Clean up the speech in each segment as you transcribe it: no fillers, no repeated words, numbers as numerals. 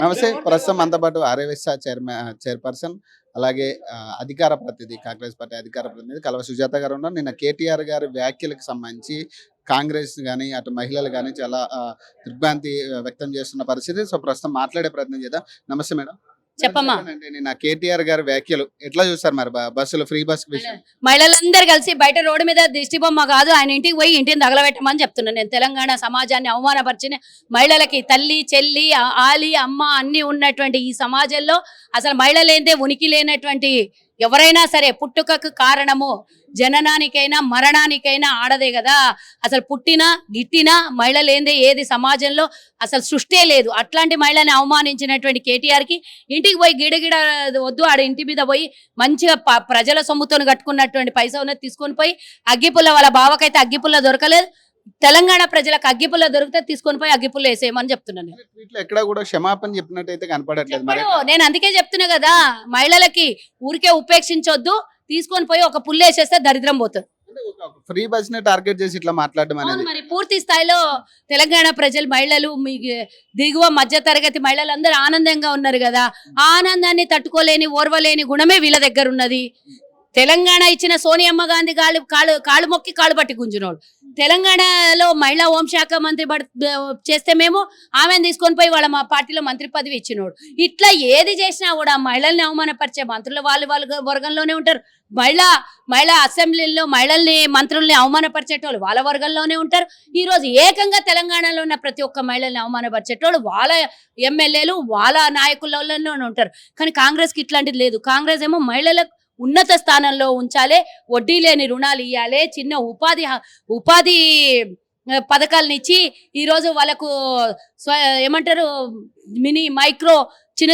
నమస్తే. ప్రస్తుతం మనతో పాటు ఆర్యవైశ్య చైర్పర్సన్ అలాగే అధికార ప్రతినిధి కాంగ్రెస్ పార్టీ అధికార ప్రతినిధి కల్వ సుజాత గారు ఉన్నారు. నిన్న కేటీఆర్ గారి వ్యాఖ్యలకు సంబంధించి కాంగ్రెస్ గాని, అటు మహిళలు గాని చాలా దిగ్భ్రాంతి వ్యక్తం చేస్తున్న పరిస్థితి. సో ప్రస్తుతం మాట్లాడే ప్రయత్నం చేద్దాం. నమస్తే మేడం. చెప్పమ్మా. అంటే నిన్న కేటీఆర్ గారి వ్యాఖ్యలు ఎట్లా చూస్తారు మరి? బస్సులు ఫ్రీ బస్ విషయం మహిళలందరూ కలిసి బయట రోడ్డు మీద దిష్టి బొమ్మ కాదు, ఆయన ఇంటికి పోయి ఇంటిని తగలబెట్టమని చెప్తున్నాను. నేను తెలంగాణ సమాజాన్ని అవమానపరిచిన మహిళలకి తల్లి, చెల్లి, ఆలి, అమ్మ అన్ని ఉన్నటువంటి ఈ సమాజంలో అసలు మహిళలేందే ఉనికి లేనటువంటి ఎవరైనా సరే పుట్టుకకు కారణము జననానికైనా మరణానికైనా ఆడదే కదా. అసలు పుట్టినా గిట్టినా మహిళలేందే ఏది సమాజంలో అసలు సృష్టే లేదు. అట్లాంటి మహిళని అవమానించినటువంటి కేటీఆర్కి ఇంటికి పోయి గిడగిడ వద్దు, ఆడ ఇంటి మీద పోయి మంచిగా ప్రజల సొమ్ముతో కట్టుకున్నటువంటి పైసా ఉన్నది తీసుకొని పోయి అగ్గిపుల్ల, వాళ్ళ బావకైతే అగ్గిపుల్ల దొరకలేదు, తెలంగాణ ప్రజలకు అగ్గిపుల్ల దొరికితే తీసుకొని పోయి అగ్గిపుల్ల వేసేయమని చెప్తున్నాను. ఎక్కడ కూడా క్షమాపణ చెప్పినట్టయితే కనపడట్లేదు. నేను అందుకే చెప్తున్నా కదా, మహిళలకి ఊరికే ఉపేక్షించొద్దు, తీసుకొని పోయి ఒక పుల్ల వేసేస్తే దరిద్రం పోతుంది. ఫ్రీ బస్ ని టార్గెట్ చేసి ఇట్లా మాట్లాడడం అనేది మరి పూర్తి స్థాయిలో తెలంగాణ ప్రజలు, మహిళలు, మీ దిగువ మధ్య తరగతి మహిళలందరూ ఆనందంగా ఉన్నారు కదా. ఆ ఆనందాన్ని తట్టుకోలేని ఓర్వలేని గుణమే వీళ్ళ దగ్గర ఉన్నది. తెలంగాణ ఇచ్చిన సోనియమ్మ గాంధీ కాళ్ళు మొక్కి కాళ్ళు పట్టి గుంజునోడు. తెలంగాణలో మహిళా హోంశాఖ మంత్రి చేస్తే మేము ఆమెను తీసుకొని పోయి వాళ్ళ మా పార్టీలో మంత్రి పదవి ఇచ్చినోడు. ఇట్లా ఏది చేసినా కూడా మహిళల్ని అవమానపరిచే మంత్రులు వాళ్ళ వర్గంలోనే ఉంటారు. మహిళా అసెంబ్లీలో మహిళల్ని మంత్రుల్ని అవమానపరిచేటోళ్ళు వాళ్ళ వర్గంలోనే ఉంటారు. ఈ రోజు ఏకంగా తెలంగాణలో ఉన్న ప్రతి ఒక్క మహిళల్ని అవమానపరిచేటోళ్ళు వాళ్ళ ఎమ్మెల్యేలు వాళ్ళ నాయకులలోనే ఉంటారు. కానీ కాంగ్రెస్కి ఇట్లాంటిది లేదు. కాంగ్రెస్ ఏమో మహిళలకు ఉన్నత స్థానంలో ఉంచాలి, వడ్డీ లేని రుణాలు ఇవ్వాలి, చిన్న ఉపాధి పథకాలను ఇచ్చి ఈరోజు వాళ్ళకు ఏమంటారు మినీ మైక్రో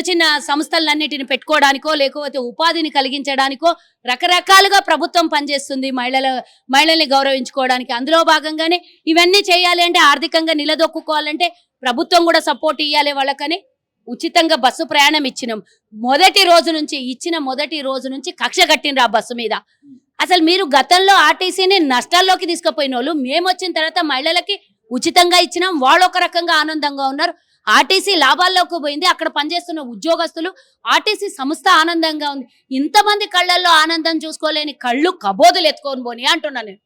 చిన్న సంస్థలన్నిటిని పెట్టుకోవడానికో లేకపోతే ఉపాధిని కలిగించడానికో రకరకాలుగా ప్రభుత్వం పనిచేస్తుంది మహిళల్ని గౌరవించుకోవడానికి. అందులో భాగంగానే ఇవన్నీ చేయాలి అంటే, ఆర్థికంగా నిలదొక్కుకోవాలంటే ప్రభుత్వం కూడా సపోర్ట్ ఇవ్వాలి వాళ్ళకని ఉచితంగా బస్సు ప్రయాణం ఇచ్చినాం. మొదటి రోజు నుంచి కక్ష కట్టినరు ఆ బస్సు మీద. అసలు మీరు గతంలో ఆర్టీసీని నష్టాల్లోకి తీసుకుపోయిన వాళ్ళు, మేము వచ్చిన తర్వాత మహిళలకి ఉచితంగా ఇచ్చినాం, వాళ్ళు ఒక రకంగా ఆనందంగా ఉన్నారు. ఆర్టీసీ లాభాల్లోకి పోయింది, అక్కడ పనిచేస్తున్న ఉద్యోగస్తులు, ఆర్టీసీ సంస్థ ఆనందంగా ఉంది. ఇంతమంది కళ్ళల్లో ఆనందం చూసుకోలేని కళ్ళు కబోదులు ఎత్తుకొని పోని అంటున్నా నేను.